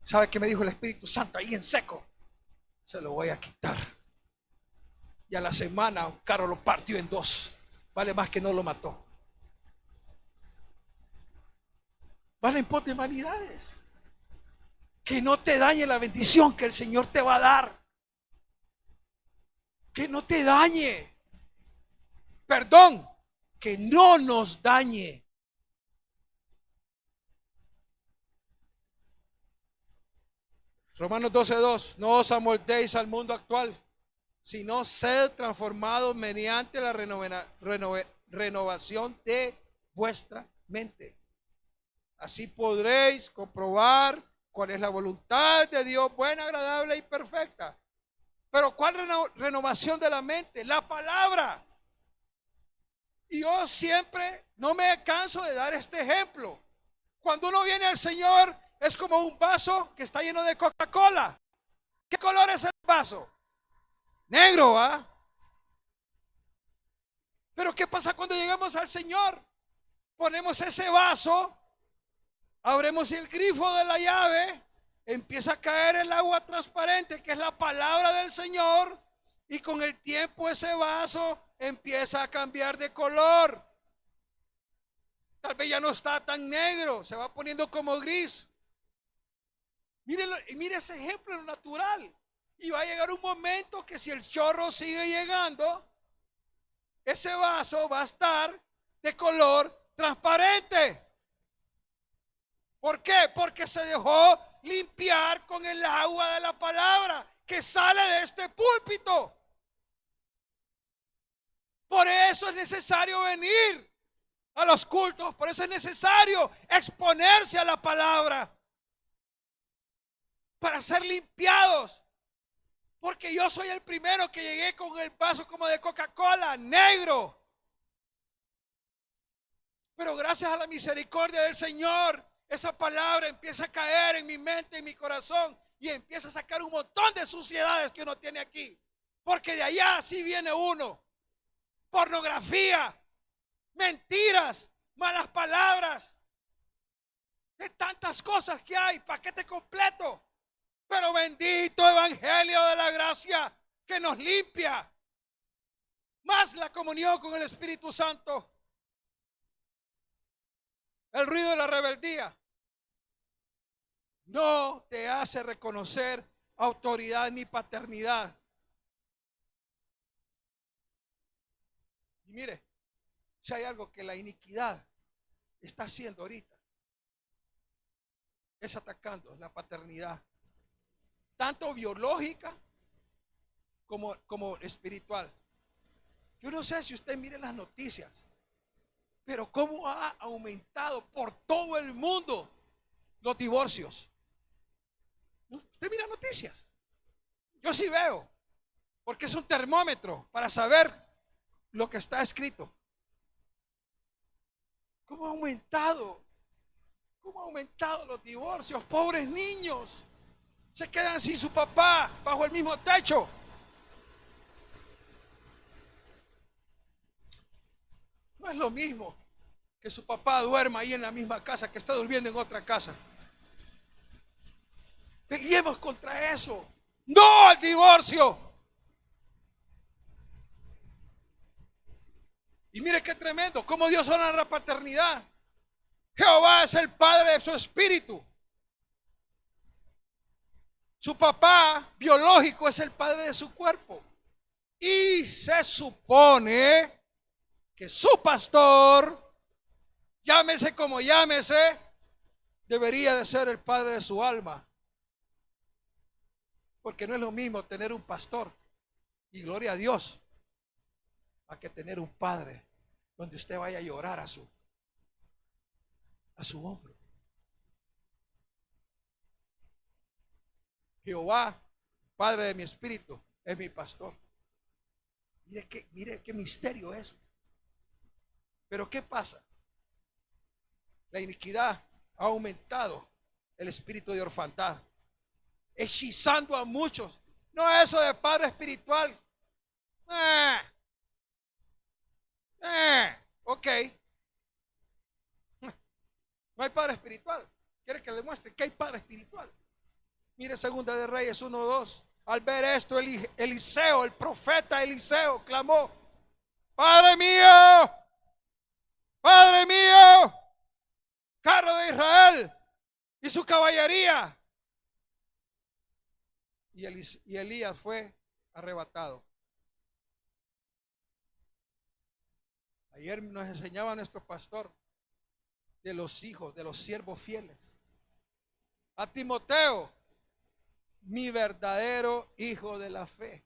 ¿Sabe qué me dijo el Espíritu Santo ahí en seco? Se lo voy a quitar. Y a la semana un carro lo partió en dos. Vale más que no lo mató. Vale en pos de vanidades. Que no te dañe la bendición que el Señor te va a dar. Que no te dañe. Perdón, que no nos dañe. Romanos 12:2, no os amoldéis al mundo actual, sino sed transformados mediante la renovación de vuestra mente. Así podréis comprobar cuál es la voluntad de Dios, buena, agradable y perfecta. Pero ¿cuál renovación de la mente? La palabra. Y yo siempre no me canso de dar este ejemplo. Cuando uno viene al Señor, es como un vaso que está lleno de Coca-Cola. ¿Qué color es el vaso? Negro, ¿va? Pero ¿qué pasa cuando llegamos al Señor? Ponemos ese vaso, abrimos el grifo de la llave, empieza a caer el agua transparente, que es la palabra del Señor, y con el tiempo ese vaso empieza a cambiar de color. Tal vez ya no está tan negro, se va poniendo como gris. Mire ese ejemplo en lo natural. Y va a llegar un momento que si el chorro sigue llegando, ese vaso va a estar de color transparente. ¿Por qué? Porque se dejó limpiar con el agua de la palabra que sale de este púlpito. Por eso es necesario venir a los cultos, por eso es necesario exponerse a la palabra, para ser limpiados. Porque yo soy el primero que llegué con el vaso como de Coca-Cola, negro. Pero gracias a la misericordia del Señor, esa palabra empieza a caer en mi mente, en mi corazón, y empieza a sacar un montón de suciedades que uno tiene aquí. Porque de allá sí viene uno. Pornografía, mentiras, malas palabras, de tantas cosas que hay, paquete completo. Pero bendito evangelio de la gracia que nos limpia. Más la comunión con el Espíritu Santo. El ruido de la rebeldía no te hace reconocer autoridad ni paternidad. Y mire, si hay algo que la iniquidad está haciendo ahorita, es atacando la paternidad, tanto biológica como espiritual. Yo no sé si usted mire las noticias, pero cómo ha aumentado por todo el mundo los divorcios. Usted mira noticias. Yo sí veo, porque es un termómetro para saber lo que está escrito. ¿Cómo ha aumentado? ¿Cómo ha aumentado los divorcios? Pobres niños se quedan sin su papá bajo el mismo techo. No es lo mismo que su papá duerma ahí en la misma casa que está durmiendo en otra casa. Peleemos contra eso. No al divorcio. Y mire qué tremendo, cómo Dios honra la paternidad. Jehová es el padre de su espíritu. Su papá biológico es el padre de su cuerpo. Y se supone que su pastor, llámese como llámese, debería de ser el padre de su alma. Porque no es lo mismo tener un pastor, y gloria a Dios, a que tener un padre donde usted vaya a llorar a su hombro. Jehová, padre de mi espíritu, es mi pastor. Mire qué misterio es. Pero ¿qué pasa? La iniquidad ha aumentado el espíritu de orfandad, hechizando a muchos. No es eso de padre espiritual. Ok. No hay padre espiritual. ¿Quiere que le muestre que hay padre espiritual? Mire Segunda de Reyes 1:2. Al ver esto, Eliseo, el profeta Eliseo, clamó: Padre mío, Padre mío, carro de Israel y su caballería. Y Elías fue arrebatado. Ayer nos enseñaba nuestro pastor de los hijos, de los siervos fieles. A Timoteo, mi verdadero hijo de la fe.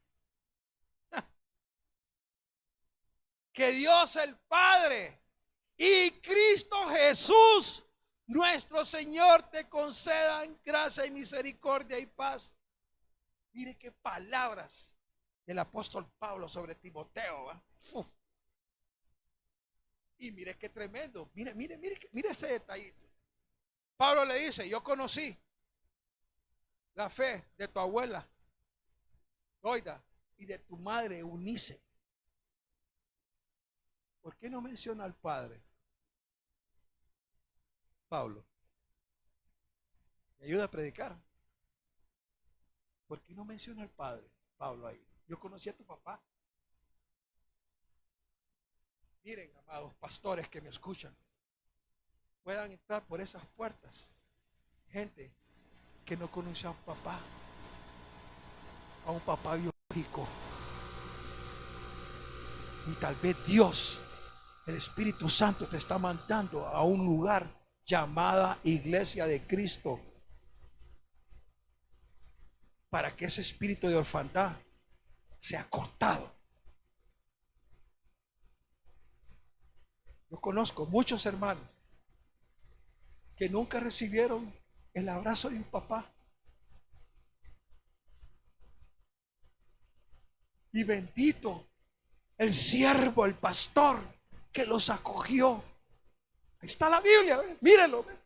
Que Dios el Padre y Cristo Jesús, nuestro Señor, te concedan gracia y misericordia y paz. Mire qué palabras del apóstol Pablo sobre Timoteo, ¿va? Y mire qué tremendo. Mire ese detalle. Pablo le dice: yo conocí la fe de tu abuela Loida y de tu madre Eunice. ¿Por qué no menciona al padre? Pablo, me ayuda a predicar. ¿Por qué no menciona al padre? Pablo ahí. Yo conocí a tu papá. Miren, amados pastores que me escuchan, puedan entrar por esas puertas gente que no conoce a un papá biológico. Y tal vez Dios, el Espíritu Santo, te está mandando a un lugar llamada Iglesia de Cristo, para que ese espíritu de orfandad sea cortado. Yo conozco muchos hermanos que nunca recibieron el abrazo de un papá. Y bendito el siervo, el pastor que los acogió. Ahí está la Biblia, ¿ves? Mírenlo, ¿ves?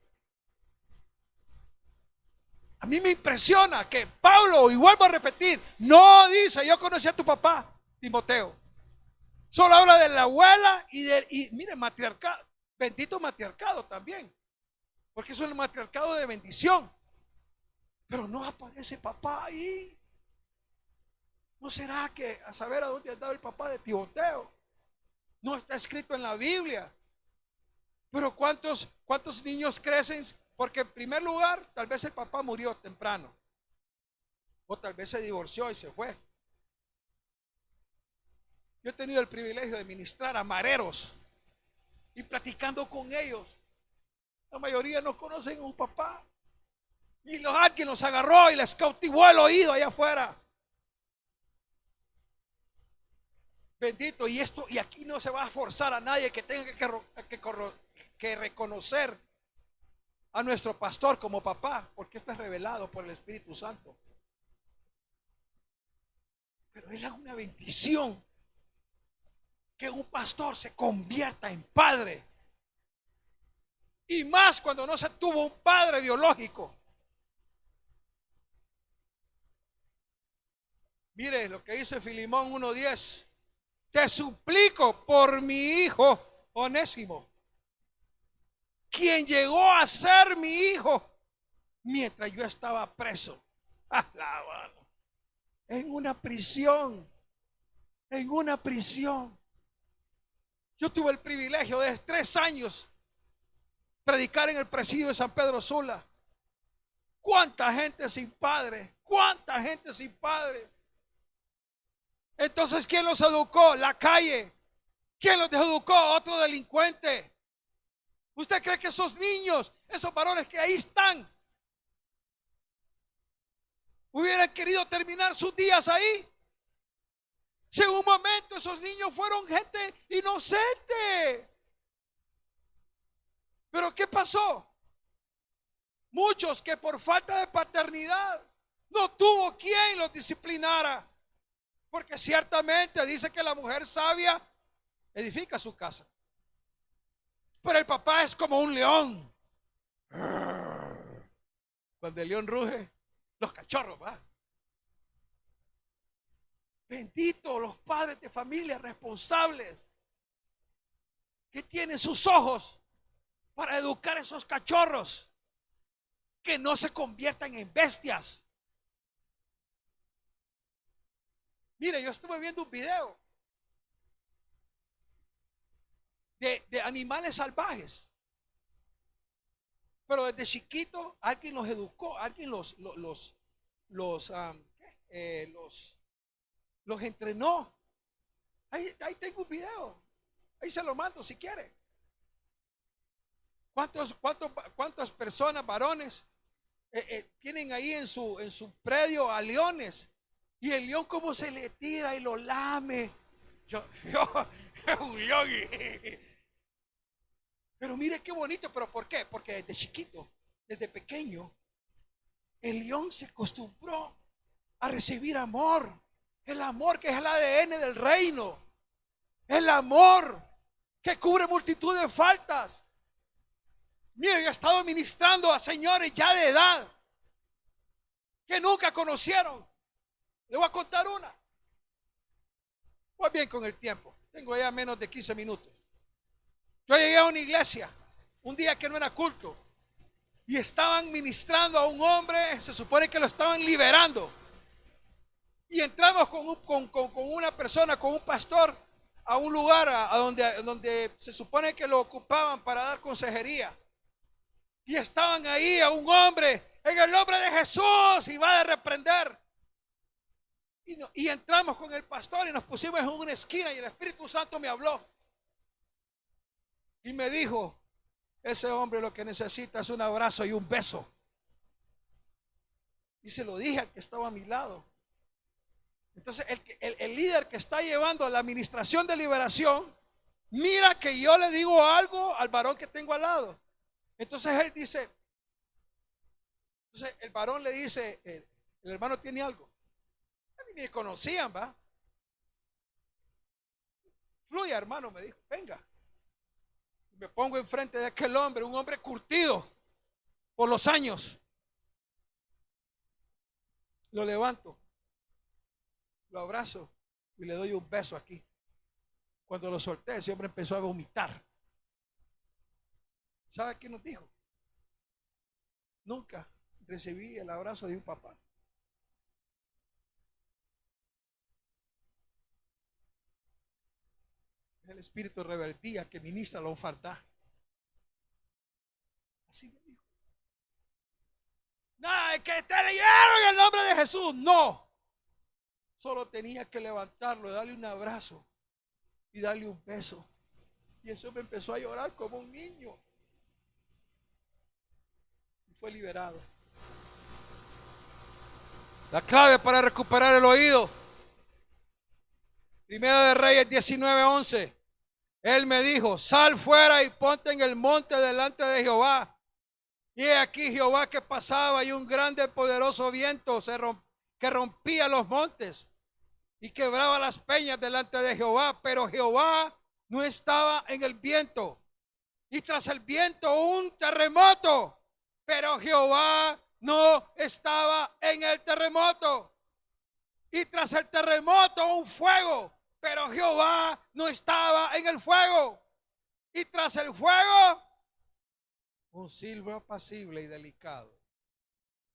A mí me impresiona que Pablo, y vuelvo a repetir, no dice: yo conocí a tu papá, Timoteo. Solo habla de la abuela y mire, matriarcado, bendito matriarcado también, porque es un matriarcado de bendición. Pero no aparece papá ahí. ¿No será que a saber a dónde ha dado el papá de Timoteo? No está escrito en la Biblia. Pero ¿cuántos niños crecen? Porque en primer lugar, tal vez el papá murió temprano, o tal vez se divorció y se fue. Yo he tenido el privilegio de ministrar a mareros, y platicando con ellos, la mayoría no conocen a un papá. Y alguien los agarró y les cautivó el oído allá afuera. Bendito. Y aquí no se va a forzar a nadie que tenga que reconocer a nuestro pastor como papá, porque esto es revelado por el Espíritu Santo. Pero es una bendición que un pastor se convierta en padre. Y más cuando no se tuvo un padre biológico. Mire lo que dice Filemón 1:10. Te suplico por mi hijo Onésimo, quien llegó a ser mi hijo mientras yo estaba preso. En una prisión. En una prisión. Yo tuve el privilegio de 3 años predicar en el presidio de San Pedro Sula. ¿Cuánta gente sin padre? ¿Cuánta gente sin padre? Entonces, ¿quién los educó? La calle. ¿Quién los educó? Otro delincuente. ¿Usted cree que esos niños, esos varones que ahí están, hubieran querido terminar sus días ahí? Si en un momento esos niños fueron gente inocente. Pero ¿qué pasó? Muchos que por falta de paternidad no tuvo quien los disciplinara. Porque ciertamente dice que la mujer sabia edifica su casa. Pero el papá es como un león. Cuando el león ruge, los cachorros, ¿va? Bendito los padres de familia responsables que tienen sus ojos para educar a esos cachorros, que no se conviertan en bestias. Mire, yo estuve viendo un video de animales salvajes, pero desde chiquito alguien los educó, alguien los entrenó. Ahí tengo un video, ahí se lo mando si quiere. ¿Cuántas personas, varones, tienen ahí en su predio a leones? Y el león como se le tira y lo lame. Yo es un león. Pero mire qué bonito. ¿Pero por qué? Porque desde chiquito, desde pequeño, el león se acostumbró a recibir amor. El amor que es el ADN del reino. El amor que cubre multitud de faltas. Mire, yo he estado ministrando a señores ya de edad que nunca conocieron. Le voy a contar una. Voy bien con el tiempo. Tengo ya menos de 15 minutos. Yo llegué a una iglesia un día que no era culto y estaban ministrando a un hombre. Se supone que lo estaban liberando. Y entramos con una persona, con un pastor, a un lugar a donde se supone que lo ocupaban para dar consejería. Y estaban ahí a un hombre en el nombre de Jesús y va a reprender. Y entramos con el pastor y nos pusimos en una esquina y el Espíritu Santo me habló. Y me dijo, ese hombre lo que necesita es un abrazo y un beso. Y se lo dije al que estaba a mi lado. Entonces el líder que está llevando la administración de liberación, mira que yo le digo algo al varón que tengo al lado. Entonces él dice, el varón le dice, el hermano tiene algo. A mí me conocían, ¿va? Fluya, hermano, me dijo, venga. Me pongo enfrente de aquel hombre, un hombre curtido por los años. Lo levanto, lo abrazo y le doy un beso aquí. Cuando lo solté, ese hombre empezó a vomitar. ¿Sabe qué nos dijo? Nunca recibí el abrazo de un papá. Es el espíritu de rebeldía que ministra la oferta. Así me dijo. No, es que te libero en el nombre de Jesús. No. Solo tenía que levantarlo, darle un abrazo y darle un beso. Y ese hombre empezó a llorar como un niño. Y fue liberado. La clave para recuperar el oído. Primero de Reyes 19:11. Él me dijo, sal fuera y ponte en el monte delante de Jehová. Y he aquí Jehová que pasaba y un grande poderoso viento que rompía los montes y quebraba las peñas delante de Jehová. Pero Jehová no estaba en el viento. Y tras el viento un terremoto. Pero Jehová no estaba en el terremoto. Y tras el terremoto un fuego. Pero Jehová no estaba en el fuego. Y tras el fuego un silbo apacible y delicado.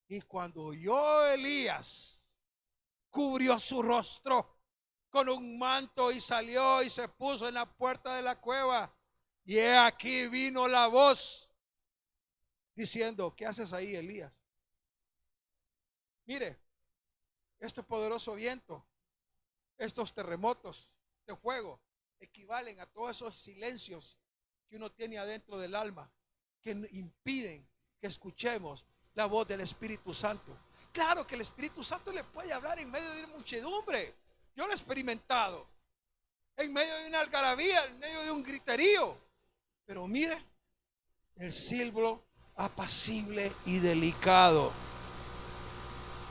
Y cuando oyó Elías, cubrió su rostro con un manto y salió y se puso en la puerta de la cueva. Y he aquí vino la voz diciendo, ¿qué haces ahí, Elías? Mire, este poderoso viento, estos terremotos de fuego equivalen a todos esos silencios que uno tiene adentro del alma, que impiden que escuchemos la voz del Espíritu Santo. Claro que el Espíritu Santo le puede hablar en medio de una muchedumbre. Yo lo he experimentado. En medio de una algarabía, en medio de un griterío. Pero mire, el silbo apacible y delicado.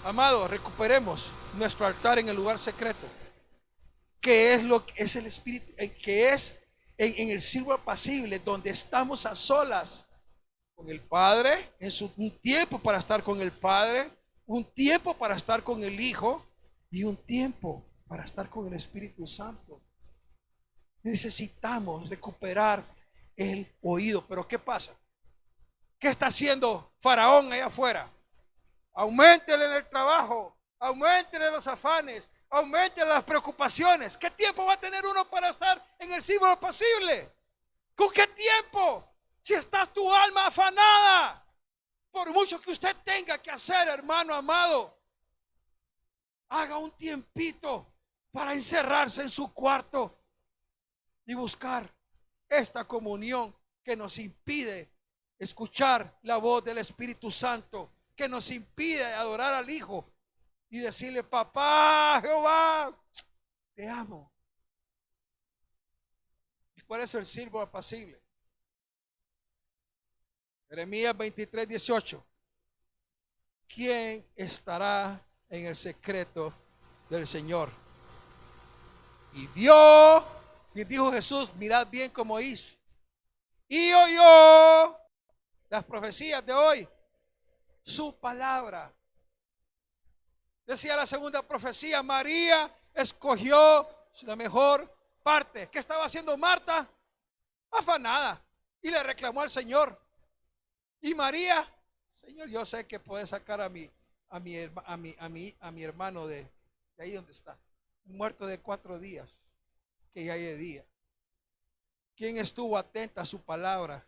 Amados, recuperemos nuestro altar en el lugar secreto. Que es lo que es el Espíritu, que es en el silbo apacible, donde estamos a solas con el Padre, un tiempo para estar con el Padre, un tiempo para estar con el Hijo y un tiempo para estar con el Espíritu Santo. Necesitamos recuperar el oído. Pero ¿qué pasa? ¿Qué está haciendo Faraón allá afuera? Auméntele en el trabajo, auméntele los afanes, auméntele las preocupaciones. ¿Qué tiempo va a tener uno para estar en el silbo apacible? ¿Con qué tiempo? Si estás tu alma afanada, por mucho que usted tenga que hacer, hermano amado, haga un tiempito para encerrarse en su cuarto y buscar esta comunión que nos impide escuchar la voz del Espíritu Santo, que nos impide adorar al Hijo y decirle, papá, Jehová, te amo. ¿Y cuál es el silbo apacible? Jeremías 23:18. ¿Quién estará en el secreto del Señor? Y vio, y dijo Jesús, mirad bien cómo hizo. Y oyó las profecías de hoy, su palabra. Decía la segunda profecía, María escogió la mejor parte. ¿Qué estaba haciendo Marta? Afanada. Y le reclamó al Señor. Y María, Señor, yo sé que puede sacar a mi hermano de ahí donde está, muerto de 4 días, que ya hay de día. ¿Quién estuvo atenta a su palabra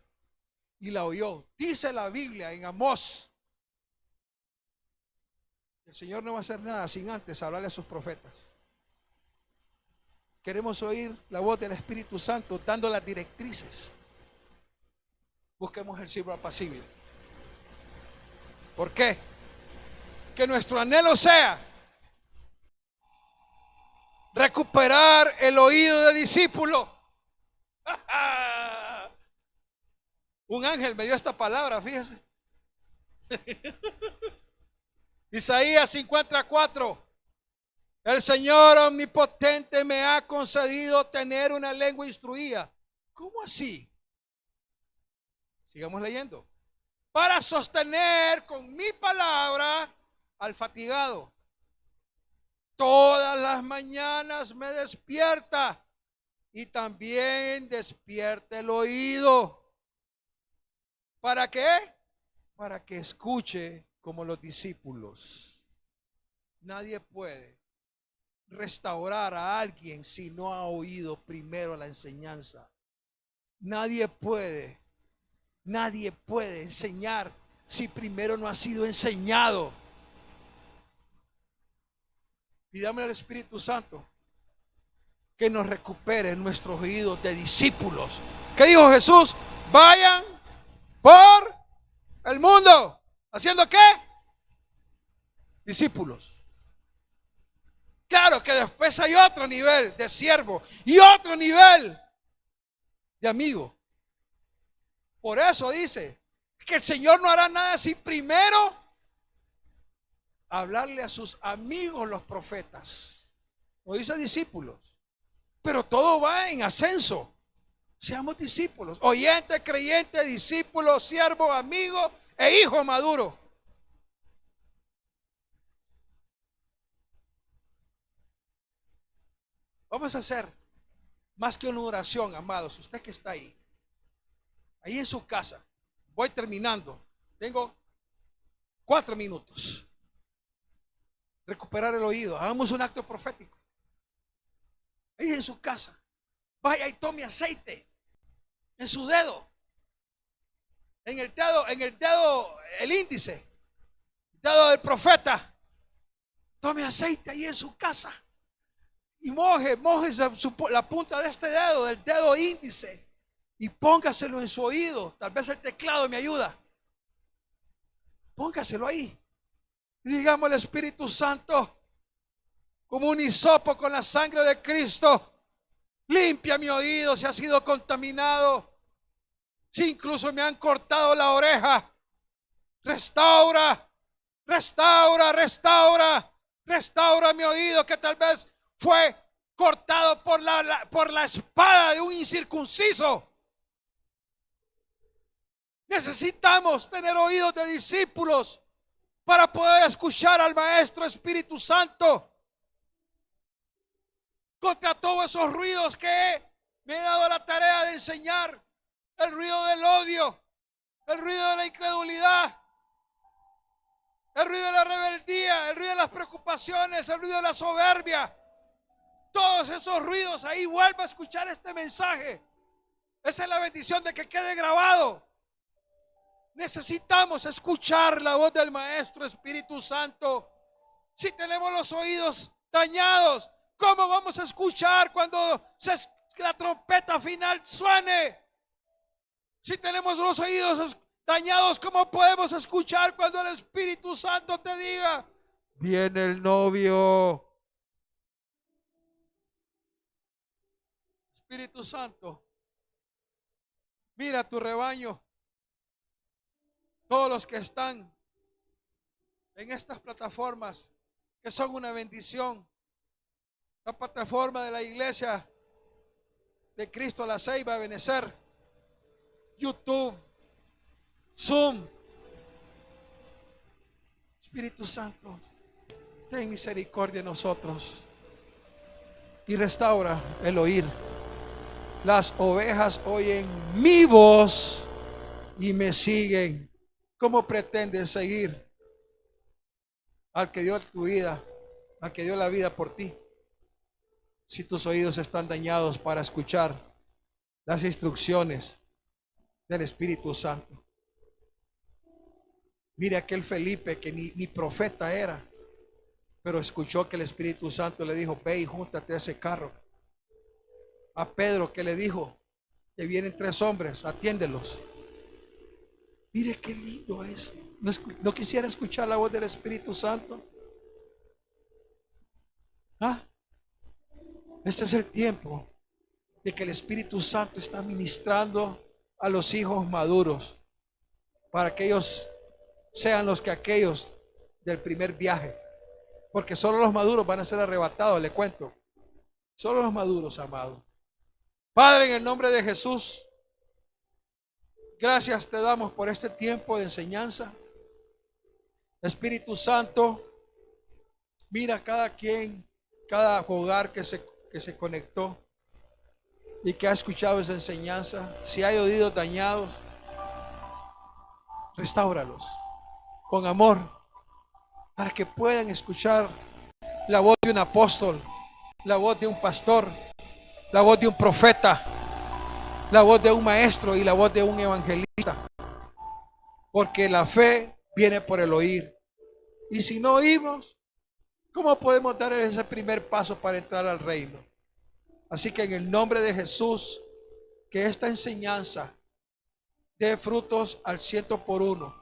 y la oyó? Dice la Biblia en Amós, el Señor no va a hacer nada sin antes hablarle a sus profetas. Queremos oír la voz del Espíritu Santo dando las directrices. Busquemos el silbo apacible. ¿Por qué? Que nuestro anhelo sea recuperar el oído de discípulo. Un ángel me dio esta palabra, fíjese. Isaías 54. El Señor omnipotente me ha concedido tener una lengua instruida. ¿Cómo así? Sigamos leyendo. Para sostener con mi palabra al fatigado. Todas las mañanas me despierta y también despierta el oído. ¿Para qué? Para que escuche como los discípulos. Nadie puede restaurar a alguien si no ha oído primero la enseñanza. Nadie puede enseñar si primero no ha sido enseñado. Pidamos al Espíritu Santo que nos recupere nuestros oídos de discípulos. ¿Qué dijo Jesús? Vayan por el mundo. ¿Haciendo qué? Discípulos. Claro que después hay otro nivel de siervo y otro nivel de amigo. Por eso dice que el Señor no hará nada sin primero hablarle a sus amigos los profetas. No dice discípulos, pero todo va en ascenso. Seamos discípulos, oyente, creyente, discípulo, siervo, amigo e hijo maduro. Vamos a hacer más que una oración, amados. Usted que está ahí en su casa. Voy terminando. Tengo 4 minutos. Recuperar el oído. Hagamos un acto profético. Ahí en su casa. Vaya y tome aceite en su dedo. En el dedo, el índice. El dedo del profeta. Tome aceite ahí en su casa. Y moje la punta de este dedo, del dedo índice. Y póngaselo en su oído. Tal vez el teclado me ayuda. Póngaselo ahí. Y digamos al Espíritu Santo, como un hisopo con la sangre de Cristo, limpia mi oído si ha sido contaminado. Si incluso me han cortado la oreja, restaura, restaura, restaura, restaura mi oído que tal vez fue cortado por la espada de un incircunciso. Necesitamos tener oídos de discípulos para poder escuchar al Maestro Espíritu Santo. Contra todos esos ruidos que me he dado la tarea de enseñar. El ruido del odio, el ruido de la incredulidad, el ruido de la rebeldía, el ruido de las preocupaciones, el ruido de la soberbia. Todos esos ruidos, ahí vuelva a escuchar este mensaje. Esa es la bendición de que quede grabado. Necesitamos escuchar la voz del Maestro Espíritu Santo. Si tenemos los oídos dañados, ¿cómo vamos a escuchar cuando la trompeta final suene? Si tenemos los oídos dañados, ¿cómo podemos escuchar cuando el Espíritu Santo te diga: viene el novio? Espíritu Santo, mira tu rebaño. Todos los que están en estas plataformas que son una bendición. La plataforma de la iglesia de Cristo La Ceiba, Benecer, YouTube, Zoom. Espíritu Santo, ten misericordia de nosotros y restaura el oír. Las ovejas oyen mi voz y me siguen. ¿Cómo pretendes seguir al que dio tu vida, al que dio la vida por ti, si tus oídos están dañados para escuchar las instrucciones del Espíritu Santo? Mire aquel Felipe que ni profeta era, pero escuchó que el Espíritu Santo le dijo: ve y júntate a ese carro. A Pedro, que le dijo que vienen 3 hombres, atiéndelos. Mire qué lindo es. ¿No quisiera escuchar la voz del Espíritu Santo? Este es el tiempo de que el Espíritu Santo está ministrando a los hijos maduros, para que ellos sean aquellos del primer viaje, porque solo los maduros van a ser arrebatados. Le cuento, solo los maduros, amados. Padre, en el nombre de Jesús, gracias te damos por este tiempo de enseñanza. Espíritu Santo, mira cada quien, cada hogar que se conectó y que ha escuchado esa enseñanza. Si hay oídos dañados, restáuralos con amor, para que puedan escuchar la voz de un apóstol, la voz de un pastor, la voz de un profeta, la voz de un maestro y la voz de un evangelista. Porque la fe viene por el oír. Y si no oímos, ¿cómo podemos dar ese primer paso para entrar al reino? Así que en el nombre de Jesús, que esta enseñanza dé frutos al 100%.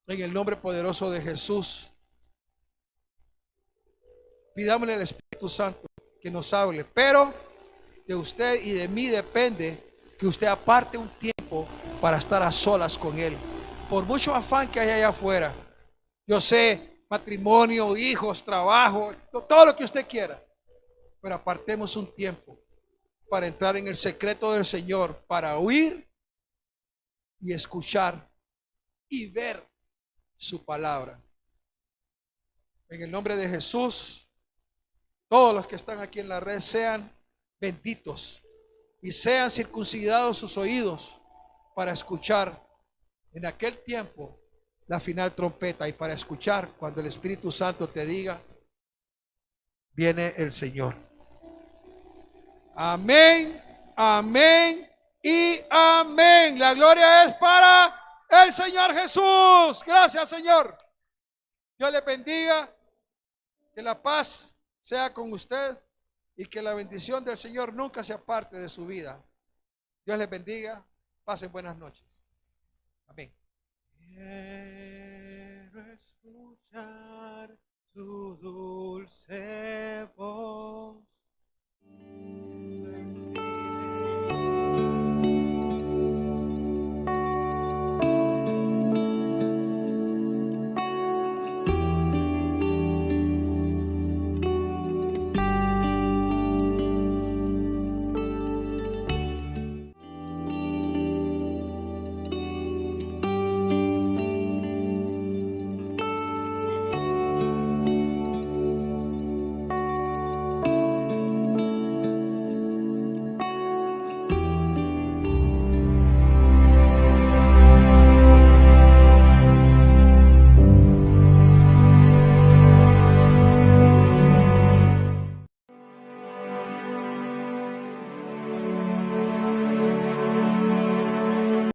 En el nombre poderoso de Jesús. Pidámosle al Espíritu Santo que nos hable, pero de usted y de mí depende que usted aparte un tiempo para estar a solas con Él. Por mucho afán que hay allá afuera, yo sé, matrimonio, hijos, trabajo, todo lo que usted quiera, pero apartemos un tiempo para entrar en el secreto del Señor, para oír y escuchar y ver su palabra. En el nombre de Jesús, todos los que están aquí en la red sean benditos y sean circuncidados sus oídos para escuchar en aquel tiempo la final trompeta y para escuchar cuando el Espíritu Santo te diga, viene el Señor. Amén, amén y amén. La gloria es para el Señor Jesús. Gracias, Señor. Dios le bendiga. Que la paz sea con usted y que la bendición del Señor nunca se aparte de su vida. Dios les bendiga. Pasen buenas noches. Amén. Quiero escuchar tu dulce voz.